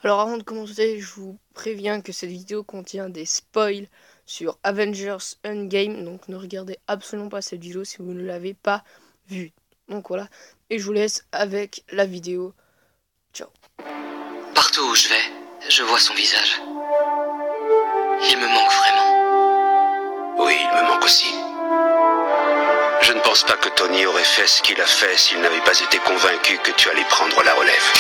Alors avant de commencer, je vous préviens que cette vidéo contient des spoils sur Avengers Endgame, donc ne regardez absolument pas cette vidéo si vous ne l'avez pas vue. Donc voilà, et je vous laisse avec la vidéo. Ciao. Partout où je vais, je vois son visage. Il me manque vraiment. Oui, il me manque aussi. Je ne pense pas que Tony aurait fait ce qu'il a fait s'il n'avait pas été convaincu que tu allais prendre la relève.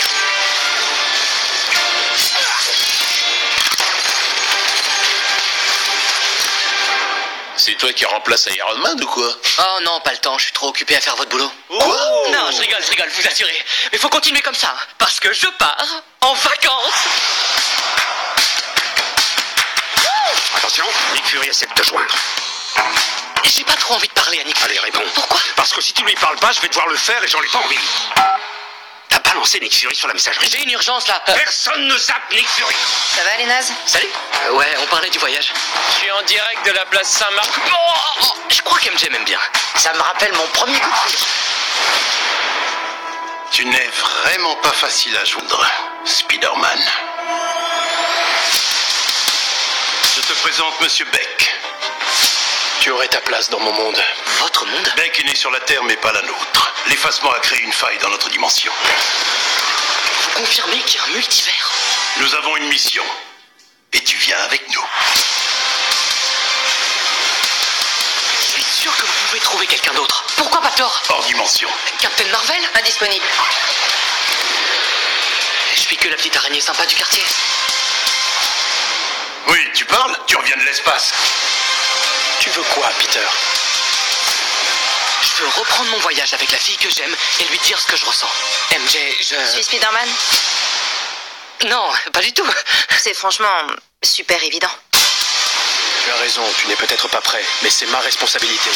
C'est toi qui remplace Iron Man ou quoi? Oh non, pas le temps, je suis trop occupé à faire votre boulot. Quoi? Non, je rigole, vous assurez. Mais faut continuer comme ça, hein, parce que je pars en vacances. Attention, Nick Fury essaie de te joindre. J'ai pas trop envie de parler à Nick. Allez, réponds. Pourquoi? Parce que si tu lui parles pas, je vais devoir le faire et j'en ai pas envie. T'as pas lancé Nick Fury sur la messagerie? J'ai une urgence là. Personne ne zappe Nick Fury. Ça va les nazes? Salut. Ouais, on parlait du voyage. Je suis en direct de la place Saint-Marc. Je crois qu'MJ m'aime bien. Ça me rappelle mon premier coup de foudre. Tu n'es vraiment pas facile à joindre, Spider-Man. Je te présente Monsieur Beck. Tu aurais ta place dans mon monde. Votre monde? Beck est né sur la Terre mais pas la nôtre. L'effacement a créé une faille dans notre dimension. Vous confirmez qu'il y a un multivers? Nous avons une mission. Et tu viens avec nous. Je suis sûr que vous pouvez trouver quelqu'un d'autre. Pourquoi pas Thor? Hors dimension. Captain Marvel? Indisponible. Je suis que la petite araignée sympa du quartier. Oui, tu parles? Tu reviens de l'espace. Tu veux quoi, Peter? Je veux reprendre mon voyage avec la fille que j'aime et lui dire ce que je ressens. MJ, Je suis Spider-Man. Non, pas du tout. C'est franchement super évident. Tu as raison, tu n'es peut-être pas prêt, mais c'est ma responsabilité.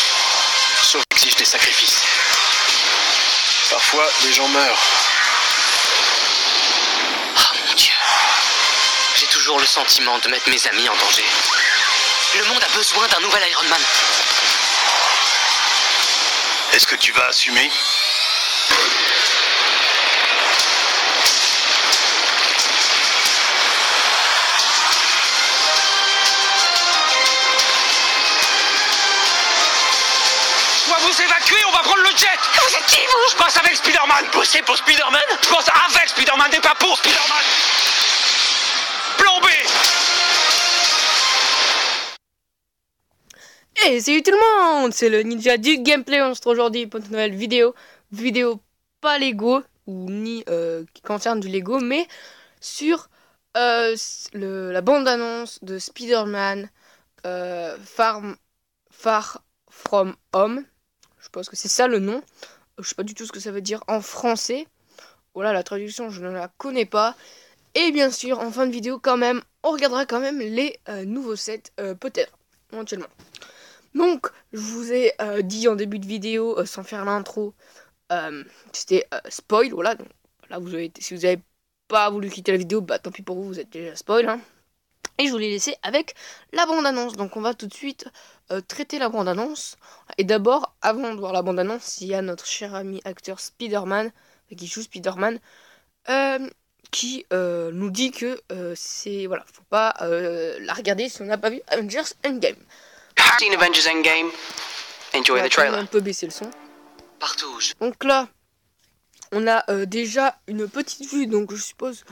Sauf exige des sacrifices. Parfois, les gens meurent. Oh mon Dieu. J'ai toujours le sentiment de mettre mes amis en danger. Le monde a besoin d'un nouvel Iron Man. Est-ce que tu vas assumer? Je dois vous évacuer, on va prendre le jet. Vous êtes qui, vous? Je passe avec Spider-Man. Bossez pour Spider-Man? Je passe avec Spider-Man et pas pour Spider-Man. Plombé. Hey, salut tout le monde, c'est le ninja du gameplay. On se retrouve aujourd'hui pour une nouvelle vidéo pas Lego ou ni qui concerne du Lego, mais sur la bande-annonce de Spider-Man Far From Home. Je pense que c'est ça le nom. Je sais pas du tout ce que ça veut dire en français. Voilà, la traduction je ne la connais pas. Et bien sûr, en fin de vidéo quand même, on regardera quand même les nouveaux sets, peut-être, éventuellement. Donc, je vous ai dit en début de vidéo, sans faire l'intro, c'était spoil, voilà. Donc, là, si vous n'avez pas voulu quitter la vidéo, bah tant pis pour vous, vous êtes déjà spoil. Hein. Et je vous l'ai laissé avec la bande-annonce. Donc, on va tout de suite traiter la bande-annonce. Et d'abord, avant de voir la bande-annonce, il y a notre cher ami acteur Spider-Man, qui joue Spider-Man, qui nous dit que c'est... Voilà, faut pas la regarder si on n'a pas vu Avengers Endgame. Seen Avengers Endgame. Enjoy the On va trailer. un peu baisser le son. Partout où je... Donc là, on a déjà une petite vue, donc je suppose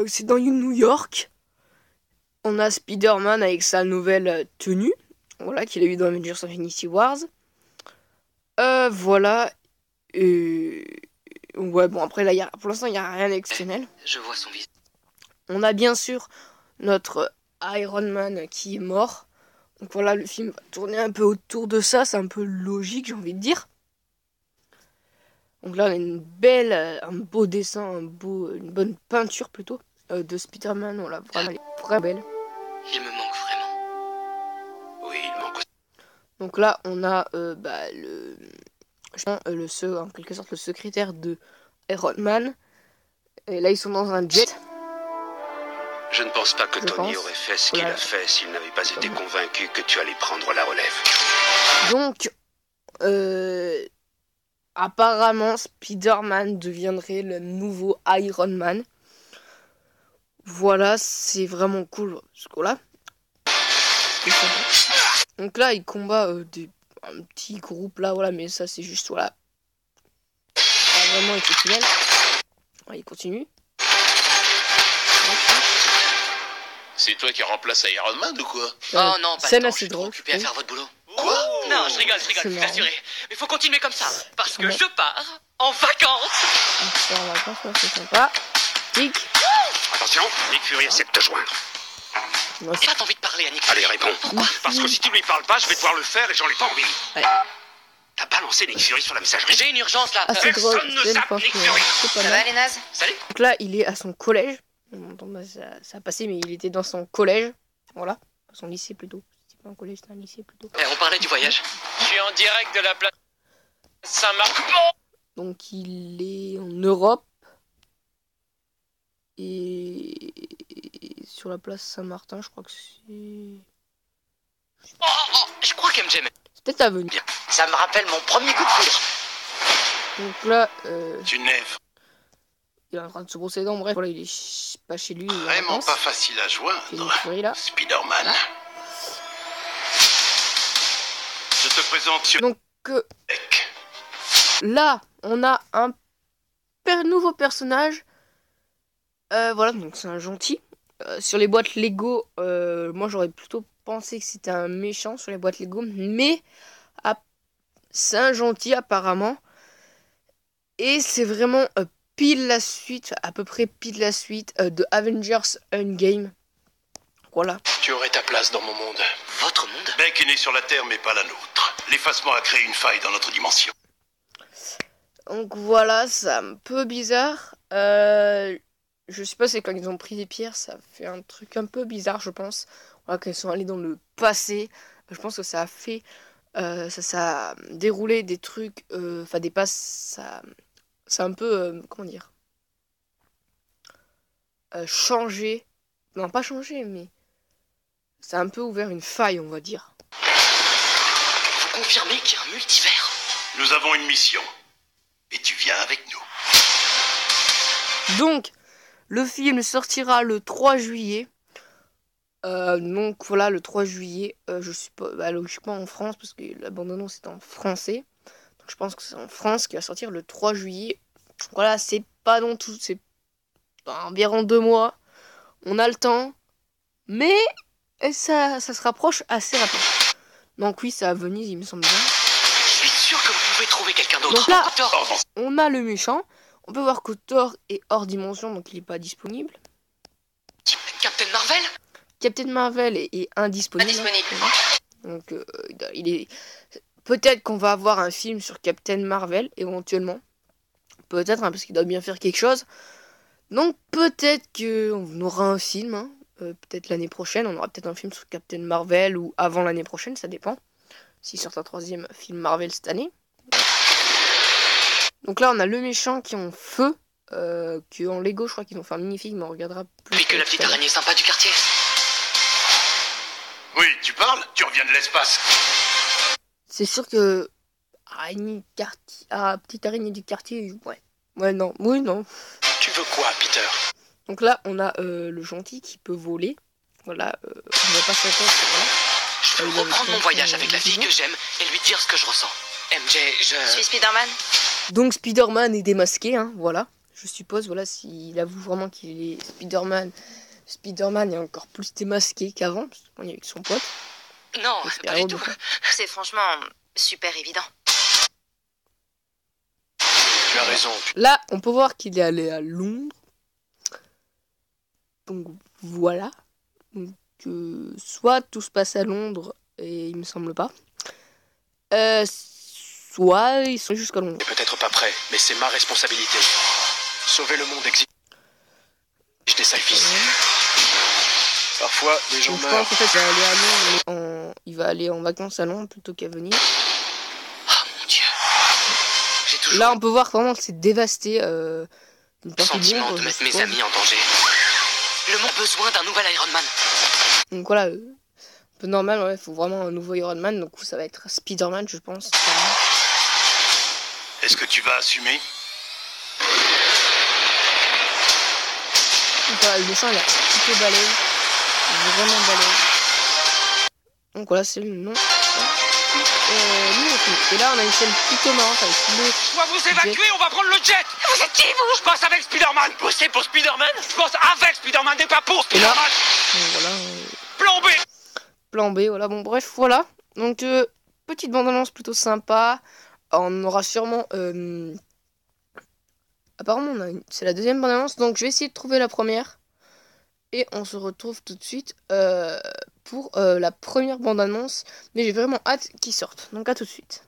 c'est dans New York. On a Spider-Man avec sa nouvelle tenue, voilà, qu'il a eu dans Avengers Infinity Wars. Voilà. Ouais, bon, après, là, pour l'instant, il n'y a rien d'exceptionnel. Je vois son visage. On a bien sûr notre Iron Man qui est mort. Donc voilà, le film va tourner un peu autour de ça, c'est un peu logique, j'ai envie de dire. Donc là, on a un beau dessin, une bonne peinture plutôt, de Spider-Man. Voilà, vraiment, elle est très belle. Il me manque vraiment. Oui, il manque aussi. Donc là, on a en quelque sorte le secrétaire de Iron Man. Et là, ils sont dans un jet. Je ne pense pas que Je Tony pense. aurait fait ce qu'il Voilà. a fait s'il n'avait pas été convaincu que tu allais prendre la relève. Donc, apparemment, Spider-Man deviendrait le nouveau Iron Man. Voilà, c'est vraiment cool. Ce coup-là. Donc là, il combat un petit groupe là, voilà, mais ça c'est juste, voilà. Pas vraiment exceptionnel. Ouais, il continue. C'est toi qui remplace Iron Man ou quoi? Oh non, pas scène de temps, assez je suis trop drôle, occupé à je faire votre boulot. Quoi? Non, je rigole, C'est je suis marrant. rassuré. Mais faut continuer comme ça, parce que Ouais. je pars en vacances. On part en vacances, ouais, c'est sympa. Tic. Attention, Nick Fury essaie de te joindre. Ouais, J'ai pas envie de parler à Nick. Allez, réponds. Pourquoi? Parce que si tu lui parles pas, je vais devoir le faire et j'en ai pas envie. Ouais. T'as balancé Nick Fury sur la messagerie. J'ai une urgence là. assez drôle. Personne ne C'est zappe Nick Fury. pas Ça mal. va, les nazes? Salut. Donc là, il est à son collège. Bon, bah, ça a passé, mais il était dans son collège. Voilà. Son lycée plutôt. C'est pas un collège, c'est un lycée plutôt. On parlait du voyage. Je suis en direct de la place Saint-Marc. Donc il est en Europe. Et sur la place Saint-Martin, je crois que c'est... Je crois qu'MJ m'aime. C'est peut-être à venir. Ça me rappelle mon premier coup de foudre. Donc là, Tu n'es il est en train de se brosser les dents. Bref, voilà, il est pas chez lui. Il est en vraiment vacances. pas facile à C'est Nick joindre. Fury, là. Spider-Man. Je te présente sur Donc Beck. là, on a un nouveau personnage. Voilà, donc c'est un gentil. Sur les boîtes Lego, moi j'aurais plutôt pensé que c'était un méchant sur les boîtes Lego, mais c'est un gentil apparemment. Et c'est vraiment pile la suite, à peu près pile la suite de Avengers Endgame. Voilà. Tu aurais ta place dans mon monde. Votre monde? Beck est né sur la Terre mais pas la nôtre. L'effacement a créé une faille dans notre dimension. Donc voilà, c'est un peu bizarre. Je sais pas, c'est quand ils ont pris des pierres, ça fait un truc un peu bizarre, je pense. Voilà, quand ils sont allés dans le passé, je pense que ça a fait... ça a déroulé des trucs, enfin des passes, ça a un peu, comment dire, changé, non pas changé, mais ça a un peu ouvert une faille, on va dire. Vous confirmez qu'il y a un multivers? Nous avons une mission. Et tu viens avec nous. Donc, le film sortira le 3 juillet. Donc voilà, le 3 juillet, je suis pas, logiquement en France, parce que la bande-annonce est en français. Donc je pense que c'est en France qui va sortir le 3 juillet. Voilà, c'est pas non tout, c'est dans environ 2 mois. On a le temps, mais ça se rapproche assez rapidement. Donc oui, c'est à Venise, il me semble bien. Je suis sûr que vous pouvez trouver quelqu'un d'autre. Donc là, Thor. on a le méchant. On peut voir que Thor est hors dimension, donc il n'est pas disponible. Captain Marvel? Captain Marvel est indisponible. Indisponible. Donc il est... Peut-être qu'on va avoir un film sur Captain Marvel, éventuellement. Peut-être, hein, parce qu'il doit bien faire quelque chose. Donc peut-être qu'on aura un film. Hein. Peut-être l'année prochaine. On aura peut-être un film sur Captain Marvel ou avant l'année prochaine, ça dépend. S'il sort un 3e film Marvel cette année. Donc là, on a le méchant qui est en feu. Qui en Lego, je crois qu'ils ont fait un mini film, mais on regardera plus. Puis que la petite araignée sympa du quartier. Oui, tu parles? Tu reviens de l'espace. C'est sûr que petite araignée du quartier, ouais non, oui non. Tu veux quoi, Peter? Donc là on a le gentil qui peut voler. Voilà, on va pas s'attendre. Voilà. Je veux il avait reprendre mon fait voyage son avec la fille que j'aime et lui dire ce que je ressens. MJ, Je suis Spider-Man? Donc Spider-Man est démasqué, hein, voilà. Je suppose, voilà, s'il avoue vraiment qu'il est Spider-Man. Spider-Man est encore plus démasqué qu'avant, parce qu'il est avec son pote. Non, J'espère pas du au tout. bout. C'est franchement super évident. Tu as raison. Là, on peut voir qu'il est allé à Londres. Donc voilà. Donc, soit tout se passe à Londres, et il me semble pas. Soit ils sont jusqu'à Londres. Peut-être pas prêt, mais c'est ma responsabilité. Sauver le monde exige des sacrifices. Parfois, les gens Donc je meurent. pense en fait qu'il va aller à Londres, mais il va aller en vacances à Londres plutôt qu'à venir. Oh mon Dieu. J'ai toujours Là, on peut voir vraiment que c'est dévasté. Une le partie de sentiment Londres, de je mettre mes suppose. amis en danger. Le monde a besoin d'un nouvel Iron Man. Donc voilà, un peu normal, il faut vraiment un nouveau Iron Man. Donc ça va être Spider-Man, je pense. Est-ce que tu vas assumer? Donc voilà, le dessin il est un petit peu balèze. Il est vraiment balèze. Donc voilà, c'est le nom. Et là, on a une scène plutôt marrante avec le... Je dois vous évacuer, on va prendre le jet. Vous êtes qui, vous? Je passe avec Spider-Man. Bossez pour Spider-Man? Je bosse avec Spider-Man, et pas pour Spider-Man. Voilà. Plan B. Plan B, voilà. Bon, bref, voilà. Donc, petite bande-annonce plutôt sympa. On aura sûrement... Apparemment, c'est la deuxième bande-annonce. Donc, je vais essayer de trouver la première. Et on se retrouve tout de suite pour la première bande-annonce. Mais j'ai vraiment hâte qu'ils sortent. Donc, à tout de suite.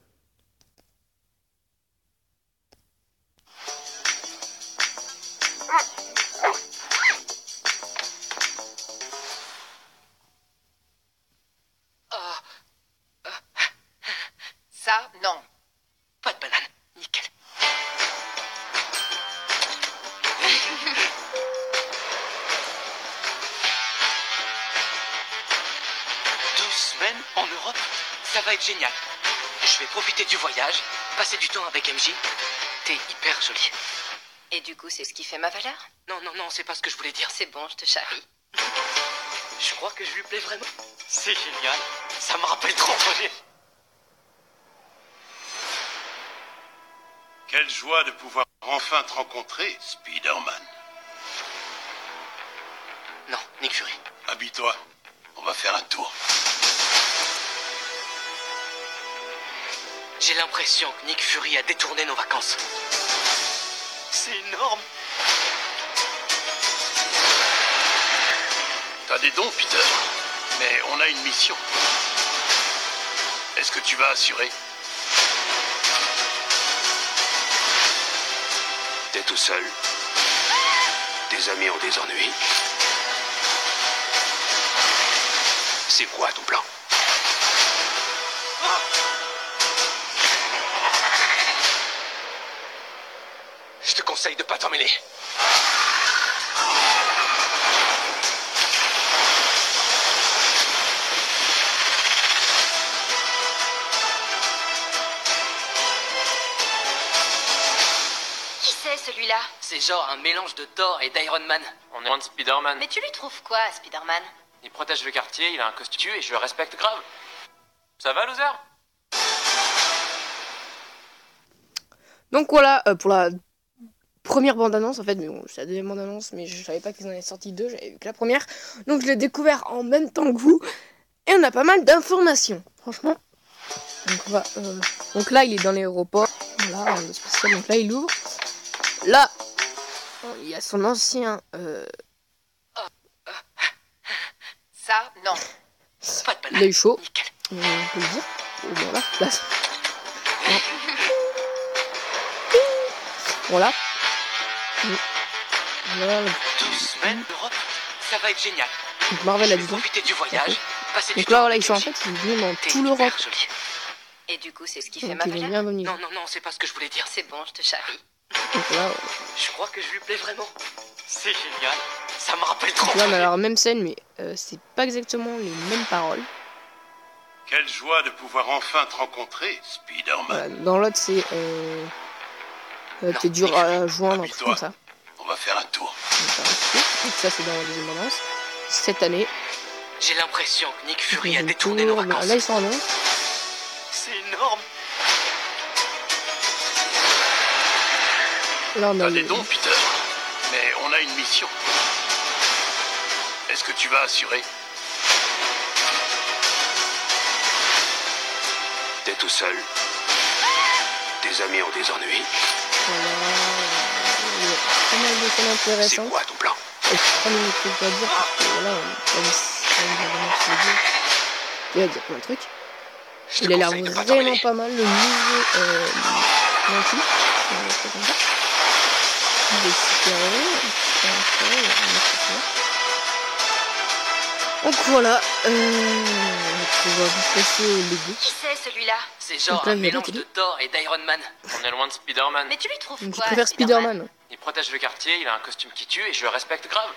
Ça, non. Pas de banane. Nickel. 2 semaines en Europe, ça va être génial. Je vais profiter du voyage, passer du temps avec MJ. T'es hyper jolie. Et du coup, c'est ce qui fait ma valeur? Non, non, non, c'est pas ce que je voulais dire. C'est bon, je te charrie. Je crois que je lui plais vraiment. C'est génial. Ça me rappelle trop Roger. Quelle joie de pouvoir enfin te rencontrer, Spider-Man. Non, Nick Fury. Habille-toi, on va faire un tour. J'ai l'impression que Nick Fury a détourné nos vacances. C'est énorme. T'as des dons, Peter, mais on a une mission. Est-ce que tu vas assurer? T'es tout seul. Tes amis ont des ennuis. C'est quoi ton plan? Je te conseille de pas t'en mêler. Qui c'est, celui-là? C'est genre un mélange de Thor et d'Iron Man. On est loin de Spider-Man. Mais tu lui trouves quoi, Spider-Man? Il protège le quartier, il a un costume et je le respecte grave. Ça va, loser? Donc voilà, pour la première bande-annonce, en fait, mais bon, c'est la deuxième bande-annonce, mais je savais pas qu'ils en avaient sorti 2, j'avais vu que la première. Donc je l'ai découvert en même temps que vous, et on a pas mal d'informations, franchement. Donc là, il est dans l'aéroport, voilà, le spécial, donc là, il ouvre. Là, il y a son ancien... Ça, non. Pas de il banane. a eu chaud, Nickel. on peut le dire. Oh, voilà, là. Voilà. Voilà. 2 semaines en Europe, ça va être génial. Donc Marvel Je a vais dit. profiter du voyage, passer du Donc temps là, voilà, avec ils sont en MJ. fait, ils viennent dans T'es tout l'Europe. hyper jolie. Et du coup, c'est ce qui fait Donc ma ils vont valeur? bien venir. Non, non, non, c'est pas ce que je voulais dire. C'est bon, je te charrie. Donc là, Je crois que je lui plais vraiment. C'est génial. Ça me rappelle trop. là, on a la même scène, mais c'est pas exactement les mêmes paroles. Quelle joie de pouvoir enfin te rencontrer, Spider-Man. Voilà, dans l'autre, c'est t'es dur à joindre, un truc comme ça. On va faire un tour. Donc ça, c'est dans la deuxième bande-annonce. Cette année. J'ai l'impression que Nick Fury a Deuxième détourné tour. nos vacances. Là, ils sont en Londres. C'est énorme. Là, on a T'as des le... dons, Peter, mais on a une mission. Est-ce que tu vas assurer? T'es tout seul. Tes amis ont des ennuis. Voilà. Il y a pas mal de scènes C'est intéressantes. quoi ton plan? Et je prends les trucs à dire parce que voilà, on a une bande-annonce sur le jeu. Il va dire plein de trucs. Je te Il a l'air conseille de pas t'en vraiment mêler. pas mal, le nouveau Nancy. Comme ça. Des super-héros. Donc voilà, on va vous passer au Lego. Qui c'est, celui-là? C'est genre Donc là, un il y a mélange des de Thor et d'Iron Man. On est loin de Spider-Man. Mais tu lui trouves Donc je quoi, préfère Spider-Man. Il protège le quartier, il a un costume qui tue et je le respecte grave.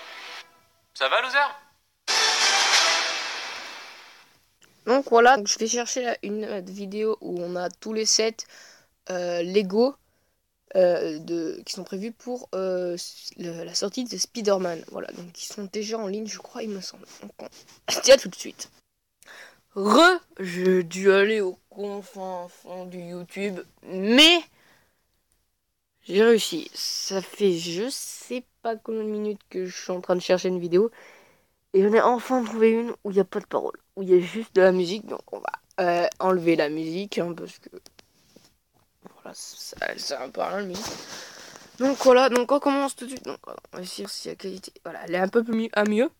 Ça va, loser? Donc voilà, donc je vais chercher là une vidéo où on a tous les sets Lego. qui sont prévus pour la sortie de Spider-Man. Voilà, donc ils sont déjà en ligne, je crois, il me semble. Donc on se dit à tout de suite. J'ai dû aller au confin fond du YouTube, mais j'ai réussi. Ça fait je sais pas combien de minutes que je suis en train de chercher une vidéo, et j'en ai enfin trouvé une où il n'y a pas de parole, où il y a juste de la musique. Donc on va enlever la musique, hein, parce que voilà, c'est un peu rien la musique. Donc voilà, donc on commence tout de suite. Donc on va essayer si la qualité, voilà, elle est un peu plus mieux.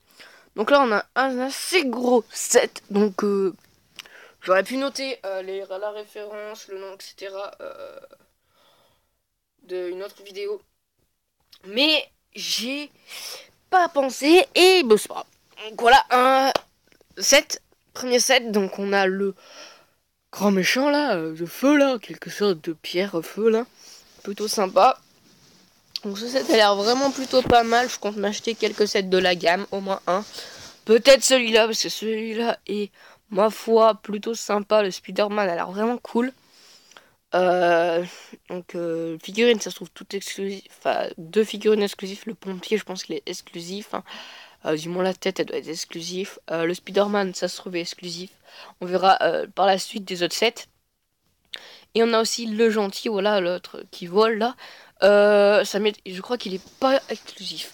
Donc là on a un assez gros set, donc j'aurais pu noter la référence, le nom, etc. D'une autre vidéo. Mais j'ai pas pensé et bon, c'est pas grave. Donc voilà, un set, premier set. Donc on a le grand méchant là, de feu là, quelque chose de pierre feu là. Plutôt sympa. Donc ce set a l'air vraiment plutôt pas mal. Je compte m'acheter quelques sets de la gamme, au moins un. Peut-être celui-là, parce que celui-là est, ma foi, plutôt sympa. Le Spider-Man a l'air vraiment cool. Donc figurines, ça se trouve tout exclusif. Enfin, 2 figurines exclusives. Le pompier, je pense qu'il est exclusif. Hein. Du moins la tête, elle doit être exclusive. Le Spider-Man, ça se trouve exclusif. On verra par la suite des autres sets. Et on a aussi le gentil, voilà, l'autre qui vole là. Je crois qu'il est pas exclusif.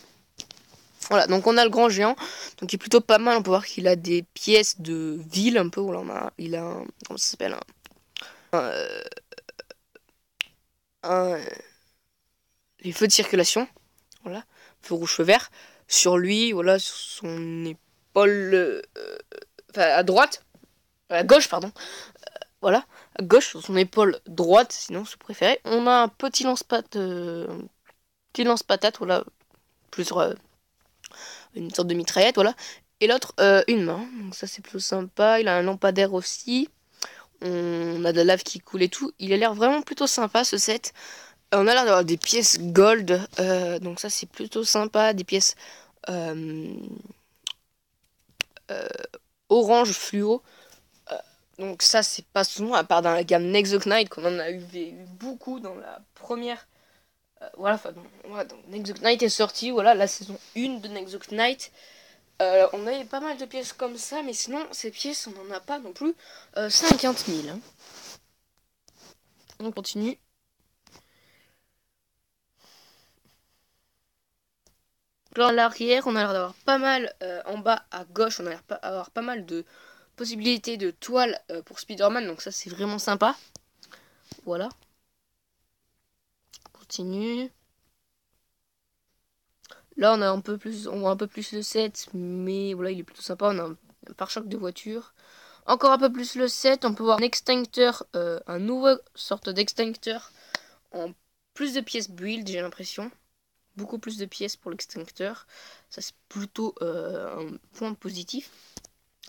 Voilà, donc on a le grand géant, donc il est plutôt pas mal. On peut voir qu'il a des pièces de ville un peu. Voilà, il a un, comment ça s'appelle, les feux de circulation. Voilà, feu rouge, feu vert. Sur lui, voilà, sur son épaule, enfin à droite, à gauche, pardon. Voilà, à gauche, sur son épaule droite, sinon si vous préférez. On a un petit lance-patate, voilà, plus une sorte de mitraillette, voilà. Et l'autre, une main, donc ça c'est plutôt sympa. Il a un lampadaire aussi. On a de la lave qui coule et tout. Il a l'air vraiment plutôt sympa ce set. On a l'air d'avoir des pièces gold, donc ça c'est plutôt sympa. Des pièces orange fluo. Donc ça c'est pas souvent, à part dans la gamme Nexo Knight qu'on en a eu beaucoup dans la première. Voilà, enfin donc Nexo Knight est sorti, voilà, la saison 1 de Nexo Knight. On avait pas mal de pièces comme ça, mais sinon ces pièces on n'en a pas non plus 50 000. Hein. On continue. Là, à l'arrière, on a l'air d'avoir pas mal, en bas à gauche, on a l'air d'avoir pas mal de possibilités de toile pour Spider-Man, donc ça c'est vraiment sympa. Voilà. On continue. Là on a on voit un peu plus le set, mais voilà, il est plutôt sympa. On a un pare-choc de voiture. Encore un peu plus le set, on peut voir un extincteur, un nouveau sorte d'extincteur en plus de pièces build, j'ai l'impression. Beaucoup plus de pièces pour l'extincteur. Ça c'est plutôt un point positif.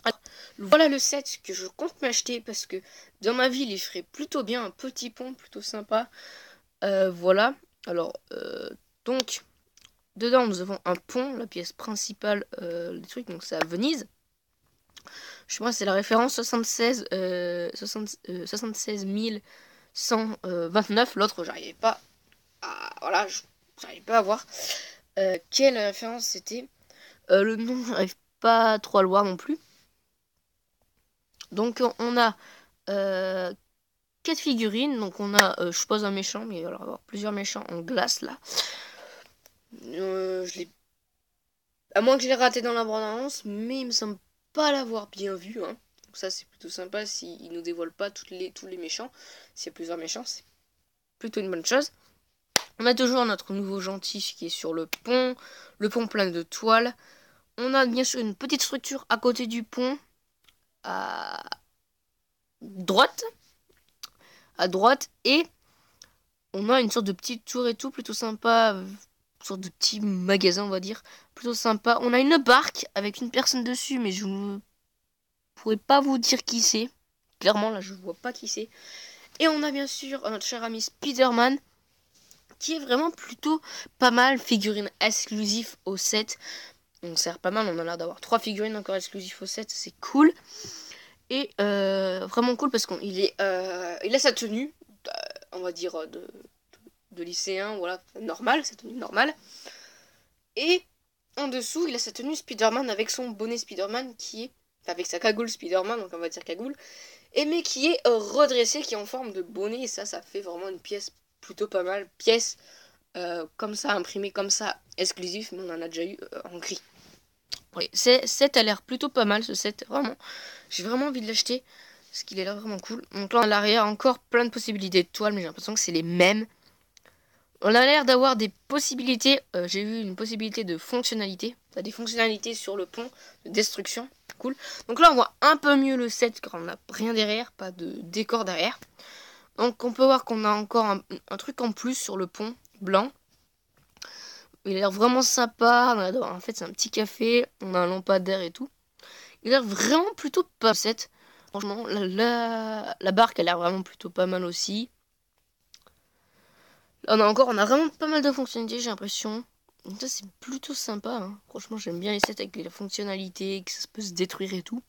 Alors, voilà le set que je compte m'acheter parce que dans ma ville il ferait plutôt bien un petit pont plutôt sympa. Voilà. Alors donc dedans nous avons un pont, la pièce principale du truc, donc c'est à Venise. Je sais pas, c'est la référence 76 129. L'autre j'arrivais pas à, voilà, j'arrivais pas à voir quelle référence c'était. Le nom j'arrive pas trop à le voir non plus. Donc on a 4 figurines. Donc on a, je pose un méchant, mais il va y avoir plusieurs méchants en glace là. À moins que je l'ai raté dans la bande-annonce, mais il me semble pas l'avoir bien vu. Hein. Donc ça c'est plutôt sympa s'il nous dévoile pas tous les méchants. S'il y a plusieurs méchants, c'est plutôt une bonne chose. On a toujours notre nouveau gentil qui est sur le pont plein de toiles. On a bien sûr une petite structure à côté du pont, à droite, et on a une sorte de petite tour et tout, plutôt sympa, une sorte de petit magasin on va dire, plutôt sympa. On a une barque avec une personne dessus, mais je ne pourrais pas vous dire qui c'est. Clairement là je vois pas qui c'est. Et on a bien sûr notre cher ami Spider-Man, qui est vraiment plutôt pas mal, figurine exclusive au set. Donc ça a l'air pas mal, on a l'air d'avoir 3 figurines encore exclusives au set, c'est cool. Et vraiment cool parce qu'il a sa tenue, on va dire, de lycéen, voilà, normal, sa tenue normale. Et en dessous, il a sa tenue Spider-Man avec son bonnet Spider-Man qui est, enfin, avec sa cagoule Spider-Man, donc on va dire cagoule, et mais qui est redressé, qui est en forme de bonnet, et ça fait vraiment une pièce plutôt pas mal, pièce comme ça, imprimée comme ça, exclusif, mais on en a déjà eu en gris. Ouais, set a l'air plutôt pas mal, ce set, vraiment, j'ai vraiment envie de l'acheter, parce qu'il est là vraiment cool. Donc là, à l'arrière, encore plein de possibilités de toiles, mais j'ai l'impression que c'est les mêmes. On a l'air d'avoir des possibilités, j'ai vu une possibilité de fonctionnalité, des fonctionnalités sur le pont de destruction, cool. Donc là on voit un peu mieux le set car on n'a rien derrière, pas de décor derrière. Donc on peut voir qu'on a encore un truc en plus sur le pont blanc. Il a l'air vraiment sympa, en fait c'est un petit café, on a un lampadaire et tout. Il a l'air vraiment plutôt pas mal, set. Franchement la barque a l'air vraiment plutôt pas mal aussi. Là, on a vraiment pas mal de fonctionnalités, j'ai l'impression. Donc ça, c'est plutôt sympa. Hein. Franchement, j'aime bien les sets avec la fonctionnalité, que ça peut se détruire et tout.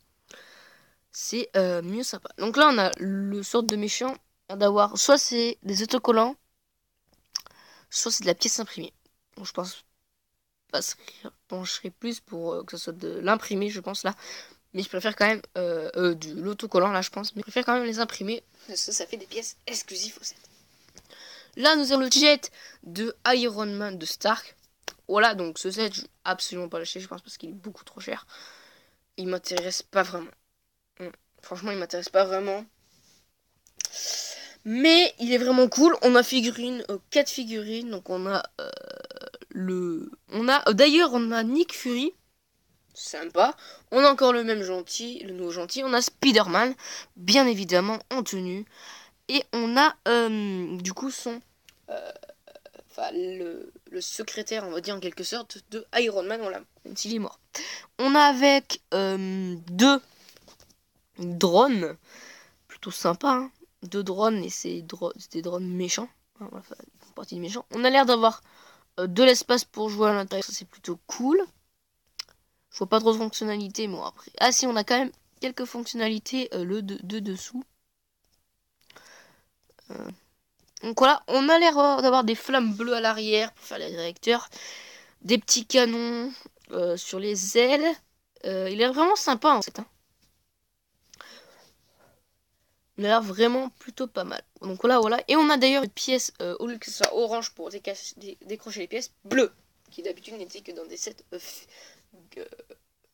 C'est mieux sympa. Donc là, on a le sort de méchant d'avoir soit c'est des autocollants, soit c'est de la pièce imprimée. Donc je pense pas pencherai plus pour que ce soit de l'imprimé, je pense là. Mais je préfère quand même de l'autocollant là, je pense. Mais je préfère quand même les imprimer parce que ça fait des pièces exclusives au set. Là, nous avons le jet de Iron Man de Stark. Voilà, donc ce set, je vais absolument pas l'acheter, je pense, parce qu'il est beaucoup trop cher. Il m'intéresse pas vraiment. Franchement, il m'intéresse pas vraiment. Mais il est vraiment cool. On a 4 figurines. Donc on a d'ailleurs, on a Nick Fury. Sympa. On a encore le même gentil, le nouveau gentil. On a Spider-Man, bien évidemment, en tenue. Et on a du coup le secrétaire, on va dire en quelque sorte, de Iron Man, voilà, même s'il est mort. On a avec 2 drones, plutôt sympa, hein. 2 drones, et c'est des drones méchants, hein, enfin, ils font partie des méchants. On a l'air d'avoir de l'espace pour jouer à l'intérieur, ça c'est plutôt cool. Je vois pas trop de fonctionnalités, mais bon, après... Ah si, on a quand même quelques fonctionnalités, de dessous. Donc voilà, on a l'air d'avoir des flammes bleues à l'arrière pour faire les réacteurs, des petits canons sur les ailes. Il est vraiment sympa en fait. Hein. Il a l'air vraiment plutôt pas mal. Donc voilà. Et on a d'ailleurs une pièce, au lieu que ce soit orange pour décrocher les pièces, bleues, qui d'habitude n'était que dans des sets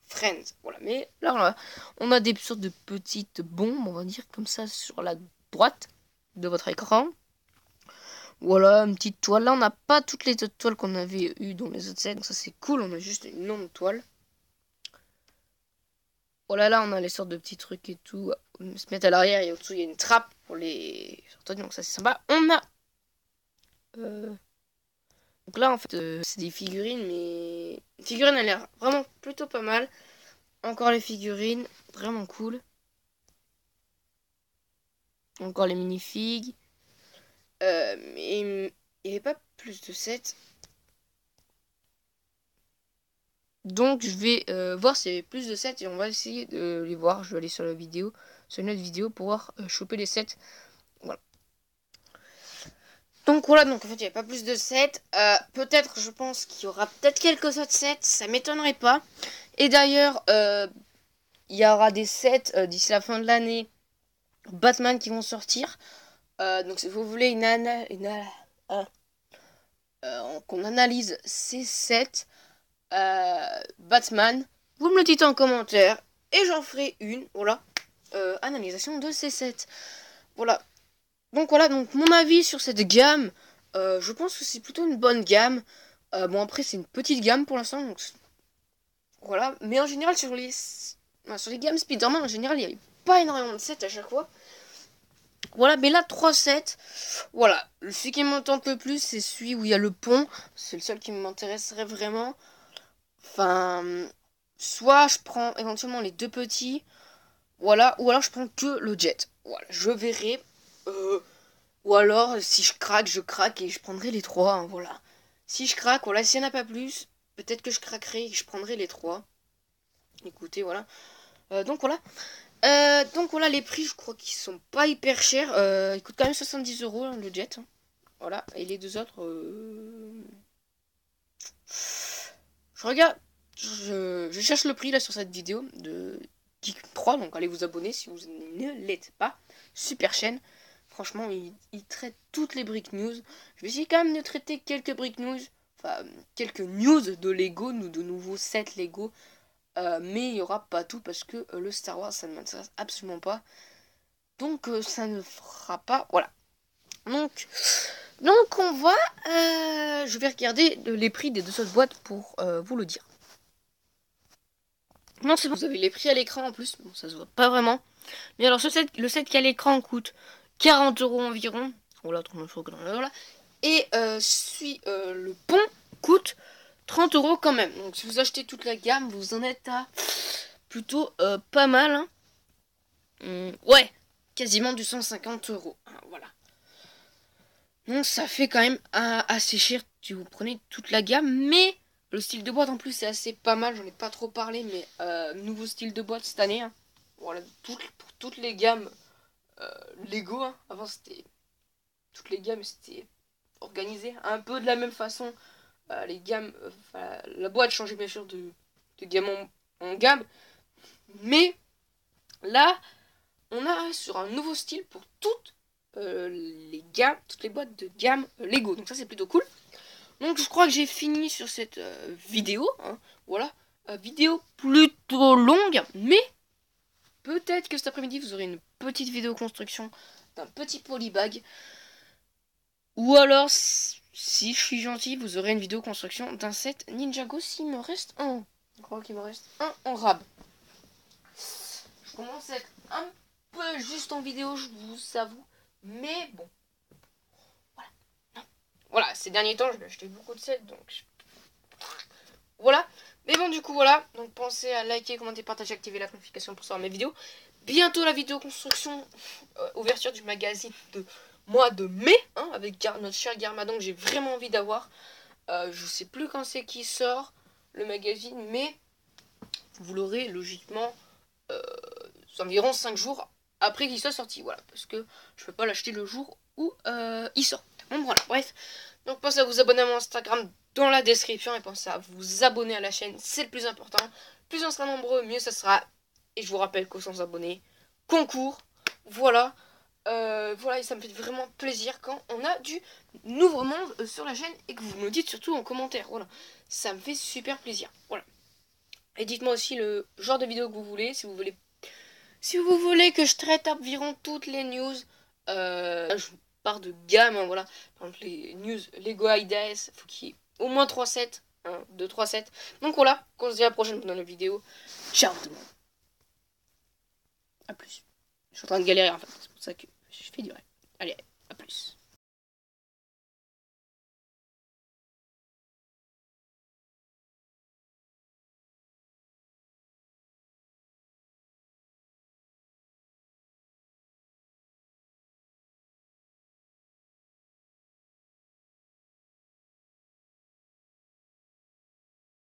Friends. Voilà, mais là on a des sortes de petites bombes, on va dire, comme ça sur la droite de votre écran. Voilà, une petite toile. Là, on n'a pas toutes les autres toiles qu'on avait eues dans les autres sets. Donc ça, c'est cool. On a juste une longue toile. Voilà, là, on a les sortes de petits trucs et tout. On se met à l'arrière et au-dessous, il y a une trappe pour les sortir. Donc ça, c'est sympa. On a... Donc là, en fait, c'est des figurines. Mais... Les figurines, elles ont l'air vraiment plutôt pas mal. Encore les figurines. Vraiment cool. Encore les minifigs. Mais il n'y avait pas plus de 7. Donc je vais voir s'il y avait plus de 7 et on va essayer de les voir. Je vais aller sur une autre vidéo pour voir choper les 7. Voilà. Donc voilà, donc en fait il n'y avait pas plus de 7. Peut-être, je pense qu'il y aura peut-être quelques autres 7. Ça m'étonnerait pas. Et d'ailleurs, il y aura des 7 d'ici la fin de l'année. Batman qui vont sortir. Donc si vous voulez qu'on analyse ces 7 Batman, vous me le dites en commentaire et j'en ferai une, voilà, analysation de ces 7. Voilà. Donc mon avis sur cette gamme, je pense que c'est plutôt une bonne gamme. Bon après c'est une petite gamme pour l'instant, donc voilà. Mais en général sur les gammes Spider-Man, en général il n'y a pas énormément de 7 à chaque fois. Voilà, mais là 3-7. Voilà, celui qui me tente le plus, c'est celui où il y a le pont. C'est le seul qui m'intéresserait vraiment. Enfin, soit je prends éventuellement les 2 petits. Voilà, ou alors je prends que le jet. Voilà, je verrai. Ou alors, si je craque et je prendrai les 3. Hein, voilà. Si je craque, voilà, s'il n'y en a pas plus, peut-être que je craquerai et je prendrai les 3. Écoutez, voilà. Donc voilà, les prix, je crois qu'ils sont pas hyper chers. Ils coûtent quand même 70 € le jet. Voilà, et les deux autres... Je regarde... Je cherche le prix là sur cette vidéo de Geek 3, donc allez vous abonner si vous ne l'êtes pas. Super chaîne. Franchement, il traite toutes les Brick News. Je vais essayer quand même de traiter quelques Brick News. Enfin, quelques news de Lego, de nouveaux sets Lego. Mais il n'y aura pas tout parce que le Star Wars, ça ne m'intéresse absolument pas. Donc, ça ne fera pas. Voilà. Donc on va... je vais regarder les prix des deux autres boîtes pour vous le dire. Non, c'est bon. Vous avez les prix à l'écran en plus. Bon, ça se voit pas vraiment. Mais alors, le set qui est à l'écran coûte 40 € environ. Voilà, 39 €. Voilà. Et le pont coûte 30 € quand même. Donc, si vous achetez toute la gamme, vous en êtes à plutôt pas mal. Hein. Ouais, quasiment du 150 €. Voilà. Donc, ça fait quand même assez cher si vous prenez toute la gamme. Mais... le style de boîte en plus c'est assez pas mal, j'en ai pas trop parlé, mais nouveau style de boîte cette année. Hein. Voilà, pour toutes les gammes Lego. Hein. Avant c'était toutes les gammes c'était organisé un peu de la même façon. Les gammes, la boîte changeait bien sûr de gamme en gamme, mais là on a sur un nouveau style pour toutes les gammes, toutes les boîtes de gamme Lego. Donc ça c'est plutôt cool. Donc je crois que j'ai fini sur cette vidéo, hein, voilà, vidéo plutôt longue, mais peut-être que cet après-midi vous aurez une petite vidéo construction d'un petit polybag, ou alors, si je suis gentil, vous aurez une vidéo construction d'un set Ninjago s'il me reste un. Je crois qu'il me reste un en rab. Je commence à être un peu juste en vidéo, je vous avoue, mais bon. Voilà, ces derniers temps, je vais acheter beaucoup de sets, donc... voilà. Mais bon, du coup, voilà. Donc, pensez à liker, commenter, partager, activer la notification pour savoir mes vidéos. Bientôt, la vidéo construction, ouverture du magazine de mois de mai, hein, avec notre cher Garmadon, que j'ai vraiment envie d'avoir. Je sais plus quand c'est qui sort, le magazine, mais vous l'aurez, logiquement, environ 5 jours après qu'il soit sorti. Voilà, parce que je peux pas l'acheter le jour où il sort. Bon, voilà, bref. Donc pensez à vous abonner à mon Instagram dans la description et pensez à vous abonner à la chaîne, c'est le plus important. Plus on sera nombreux, mieux ça sera. Et je vous rappelle qu'aux 100 abonnés, concours, voilà. Voilà, et ça me fait vraiment plaisir quand on a du nouveau monde sur la chaîne et que vous me le dites surtout en commentaire. Voilà, ça me fait super plaisir. Voilà. Et dites-moi aussi le genre de vidéo que vous voulez, si vous voulez que je traite environ toutes les news. Je part de gamme, hein, voilà. Par exemple, les news Lego Ideas, faut qu'il y ait au moins 3 sets. 1, 2, 3 sets. Donc voilà, on se dit à la prochaine dans la vidéo. Ciao tout le monde. A plus. Je suis en train de galérer en fait, c'est pour ça que je fais durer. Allez, à plus.